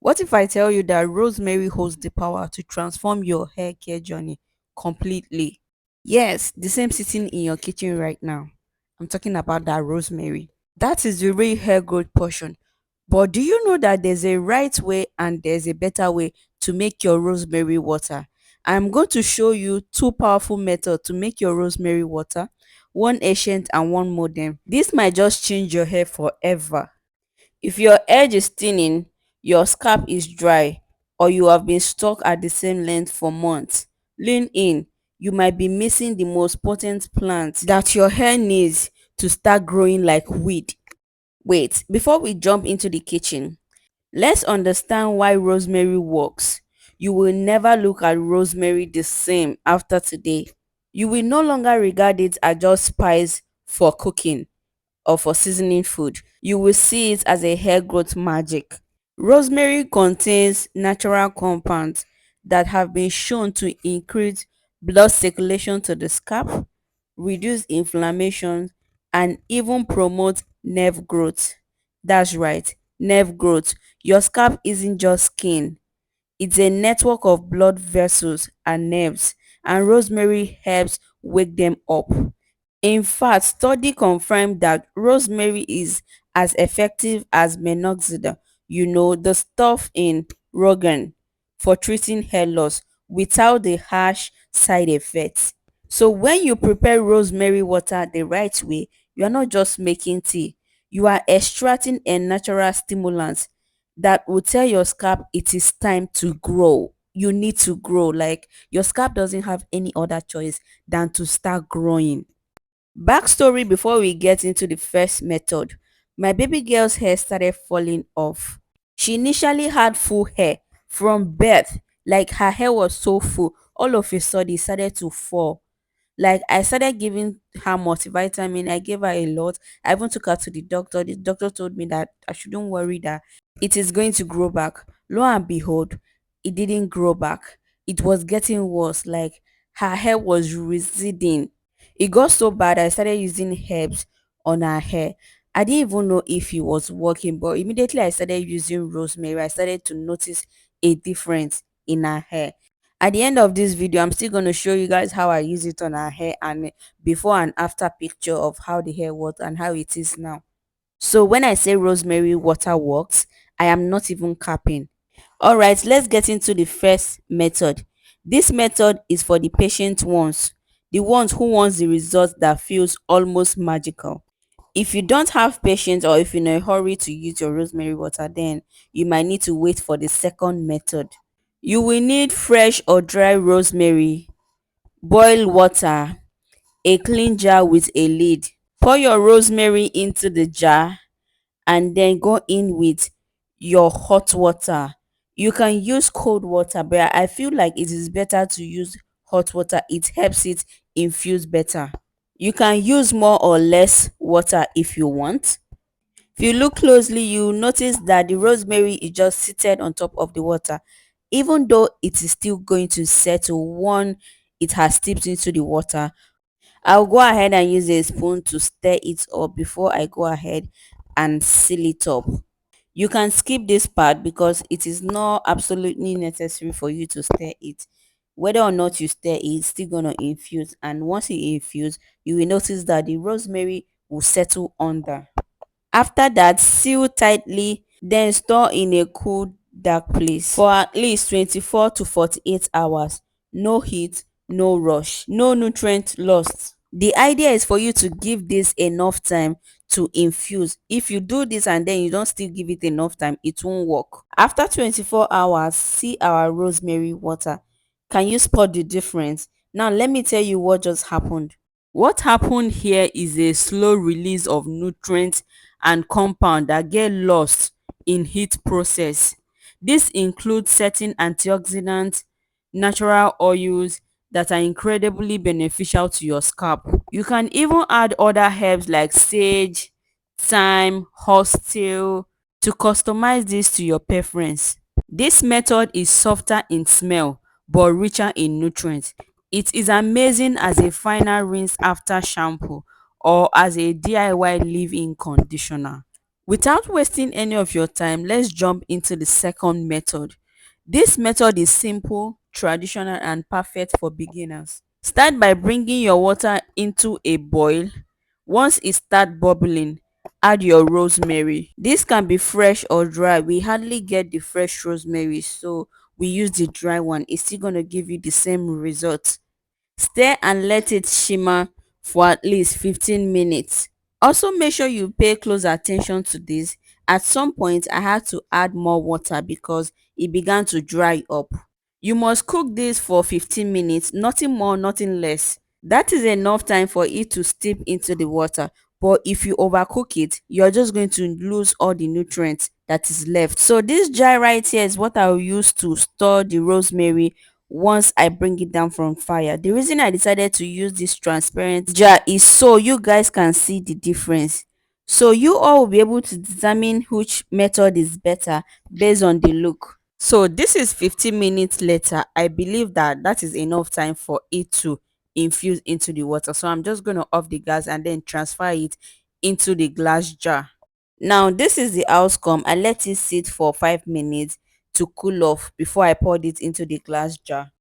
What if I tell you that rosemary holds the power to transform your hair care journey completely? Yes, the same sitting in your kitchen right now. I'm talking about that rosemary. That is the real hair growth portion. But do you know that there's a right way and there's a better way to make your rosemary water? I'm going to show you two powerful methods to make your rosemary water, one ancient and one modern. This might just change your hair forever. If your edge is thinning, your scalp is dry, or you have been stuck at the same length for months, lean in. You might be missing the most potent plant that your hair needs to start growing like weed. Wait, before we jump into the kitchen, let's understand why rosemary works. You will never look at rosemary the same after today. You will no longer regard it as just spice for cooking or for seasoning food. You will see it as a hair growth magic. Rosemary contains natural compounds that have been shown to increase blood circulation to the scalp, reduce inflammation, and even promote nerve growth. That's right, nerve growth. Your scalp isn't just skin, it's a network of blood vessels and nerves, and rosemary helps wake them up. In fact, study confirmed that rosemary is as effective as minoxidil, the stuff in Rogan, for treating hair loss without the harsh side effects. So when you prepare rosemary water the right way, you are not just making tea, you are extracting a natural stimulant that will tell your scalp it is time to grow. You need to grow. Like, your scalp doesn't have any other choice than to start growing. Backstory before we get into the first method. My baby girl's hair started falling off. She initially had full hair from birth, like her hair was so full, all of a sudden it started to fall. Like, I started giving her multivitamin. I gave her a lot. I even took her to the doctor. The doctor told me that I shouldn't worry, that it is going to grow back. Lo and behold, it didn't grow back. It was getting worse. Like, her hair was receding. It got so bad I started using herbs on her hair. I didn't even know if it was working, but immediately I started using rosemary, I started to notice a difference in her hair. At the end of this video, I'm still going to show you guys how I use it on her hair, and before and after picture of how the hair was and how it is now. So when I say rosemary water works, I am not even capping. All right, let's get into the first method. This method is for the patient ones, the ones who wants the result that feels almost magical. If you don't have patience, or if you're in a hurry to use your rosemary water, then you might need to wait for the second method. You will need fresh or dry rosemary, boil water, a clean jar with a lid. Pour your rosemary into the jar and then go in with your hot water. You can use cold water, but I feel like it is better to use hot water. It helps it infuse better. You can use more or less water if you want. If you look closely, you notice that the rosemary is just seated on top of the water, even though it is still going to settle once it has stepped into the water. I'll go ahead and use a spoon to stir it up before I go ahead and seal it up. You can skip this part because it is not absolutely necessary for you to stir it. Whether or not you stir it, it's still gonna infuse, and once it infuse, you will notice that the rosemary will settle under. After that, seal tightly, then store in a cool, dark place for at least 24 to 48 hours. No heat, no rush, no nutrient lost. The idea is for you to give this enough time to infuse. If you do this and then you don't still give it enough time, it won't work. After 24 hours, see our rosemary water. Can you spot the difference? Now let me tell you what just happened. What happened here is a slow release of nutrients and compound that get lost in heat process. This includes certain antioxidants, natural oils that are incredibly beneficial to your scalp. You can even add other herbs like sage, thyme, horsetail to customize this to your preference. This method is softer in smell but richer in nutrients. It is amazing as a final rinse after shampoo or as a DIY leave-in conditioner. Without wasting any of your time, let's jump into the second method. This method is simple, traditional, and perfect for beginners. Start by bringing your water into a boil. Once it starts bubbling, add your rosemary. This can be fresh or dry. We hardly get the fresh rosemary, so we use the dry one. It's still going to give you the same result. Stir and let it shimmer for at least 15 minutes. Also, make sure you pay close attention to this. At some point, I had to add more water because it began to dry up. You must cook this for 15 minutes, nothing more, nothing less. That is enough time for it to steep into the water. But if you overcook it, you're just going to lose all the nutrients that is left. So this jar right here is what I will use to store the rosemary once I bring it down from fire. The reason I decided to use this transparent jar is so you guys can see the difference. So you all will be able to determine which method is better based on the look. So this is 15 minutes later. I believe that that is enough time for it to infuse into the water. So I'm just going to off the gas and then transfer it into the glass jar. Now this is the outcome. I let it sit for 5 minutes to cool off before I poured it into the glass jar.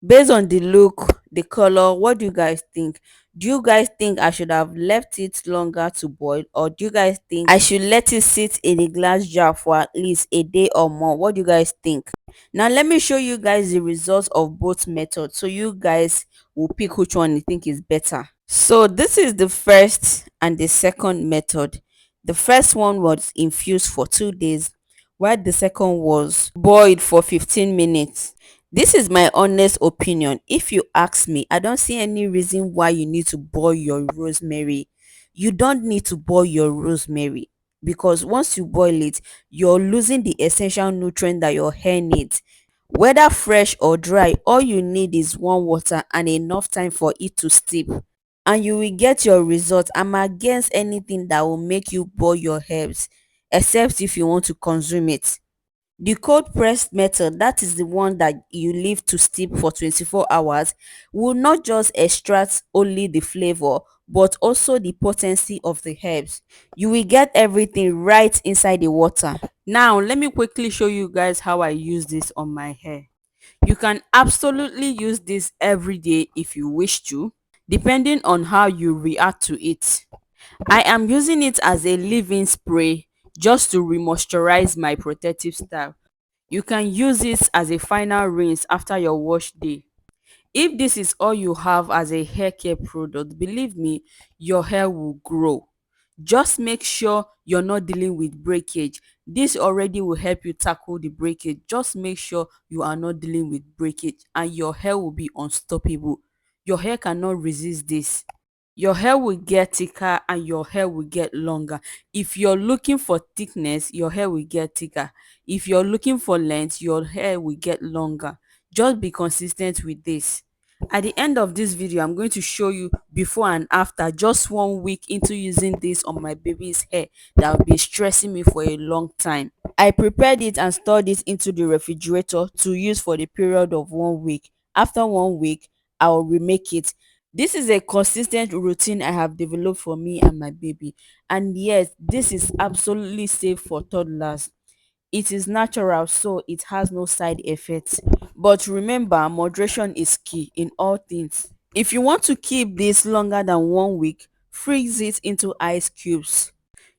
Based on the look, the color, what do you guys think? Do you guys think I should have left it longer to boil, or do you guys think I should let it sit in a glass jar for at least a day or more? What do you guys think? Now let me show you guys the results of both methods so you guys will pick which one you think is better. So this is the first and the second method. The first one was infused for 2 days, while the second was boiled for 15 minutes. This is my honest opinion. If you ask me, I don't see any reason why you need to boil your rosemary. You don't need to boil your rosemary because once you boil it, you're losing the essential nutrient that your hair needs. Whether fresh or dry, all you need is warm water and enough time for it to steep, and you will get your result. I'm against anything that will make you boil your herbs, except if you want to consume it. The cold pressed method, that is the one that you leave to steep for 24 hours, will not just extract only the flavor but also the potency of the herbs. You will get everything right inside the water. Now, let me quickly show you guys how I use this on my hair. You can absolutely use this every day if you wish to, depending on how you react to it. I am using it as a leave-in spray just to re-moisturize my protective style. You can use it as a final rinse after your wash day. If this is all you have as a hair care product, believe me, your hair will grow. Just make sure you're not dealing with breakage. This already will help you tackle the breakage. Just make sure you are not dealing with breakage and your hair will be unstoppable. Your hair cannot resist this. Your hair will get thicker and your hair will get longer. If you're looking for thickness, your hair will get thicker. If you're looking for length, your hair will get longer. Just be consistent with this. At the end of this video, I'm going to show you before and after, just 1 week into using this on my baby's hair that will be stressing me for a long time. I prepared it and stored it into the refrigerator to use for the period of 1 week. After 1 week, I will remake it. This is a consistent routine I have developed for me and my baby. And yes, this is absolutely safe for toddlers. It is natural, so it has no side effects. But remember, moderation is key in all things. If you want to keep this longer than 1 week, freeze it into ice cubes.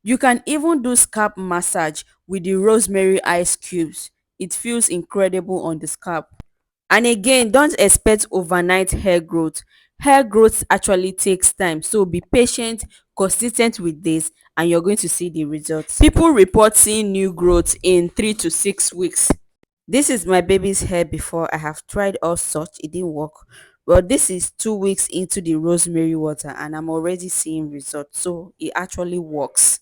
You can even do scalp massage with the rosemary ice cubes. It feels incredible on the scalp. And again, don't expect overnight hair growth. Hair growth actually takes time, so be patient, consistent with this, and you're going to see the results. People report seeing new growth in 3 to 6 weeks. This is my baby's hair before. I have tried all sorts, it didn't work. Well, this is 2 weeks into the rosemary water, and I'm already seeing results, so it actually works.